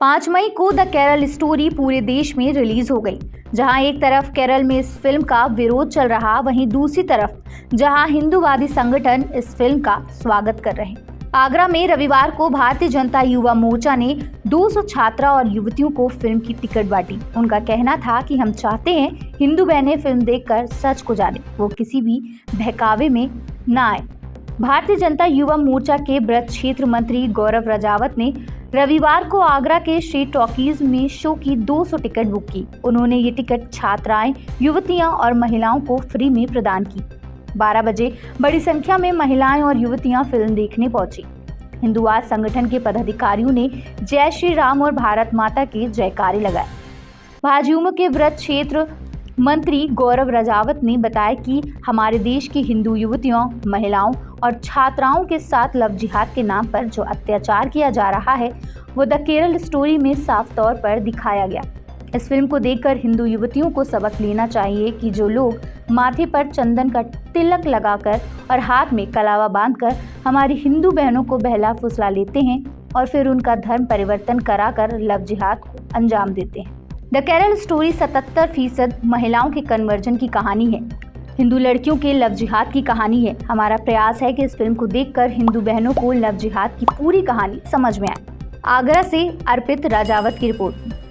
5 मई को the Kerala story पूरे देश में रिलीज हो गई। जहां एक तरफ केरल में इस फिल्म का विरोध चल रहा, वहीं दूसरी तरफ जहां हिंदूवादी संगठन इस फिल्म का स्वागत कर रहे हैं। आगरा में रविवार को भारतीय जनता युवा मोर्चा ने 200 छात्रा और युवतियों को फिल्म की टिकट बांटी। उनका कहना था कि हम चाहते हैं हिंदू बहनें फिल्म देखकर सच को जाने, वो किसी भी बहकावे में न आए। भारतीय जनता युवा मोर्चा के ब्रज क्षेत्र मंत्री गौरव राजावत ने रविवार को आगरा के श्री टॉकीज में शो की 200 टिकट बुक की। उन्होंने ये टिकट छात्राएं, युवतियां और महिलाओं को फ्री में प्रदान की। 12 बजे बड़ी संख्या में महिलाएं और युवतियां फिल्म देखने पहुंची। हिंदूवाद संगठन के पदाधिकारियों ने जय श्री राम और भारत माता के जयकारे लगाए। भाजयुमो के ब्रज क्षेत्र मंत्री गौरव राजावत ने बताया कि हमारे देश की हिंदू युवतियों, महिलाओं और छात्राओं के साथ लव जिहाद के नाम पर जो अत्याचार किया जा रहा है, वो द केरल स्टोरी में साफ तौर पर दिखाया गया। इस फिल्म को देखकर हिंदू युवतियों को सबक लेना चाहिए कि जो लोग माथे पर चंदन का तिलक लगाकर और हाथ में कलावा बांधकर हमारी हिंदू बहनों को बहला फुसला लेते हैं और फिर उनका धर्म परिवर्तन कराकर लव जिहाद को अंजाम देते हैं। द केरल स्टोरी 77% महिलाओं के कन्वर्जन की कहानी है, हिंदू लड़कियों के लव जिहाद की कहानी है। हमारा प्रयास है कि इस फिल्म को देखकर हिंदू बहनों को लव जिहाद की पूरी कहानी समझ में आए। आगरा से अर्पित राजावत की रिपोर्ट।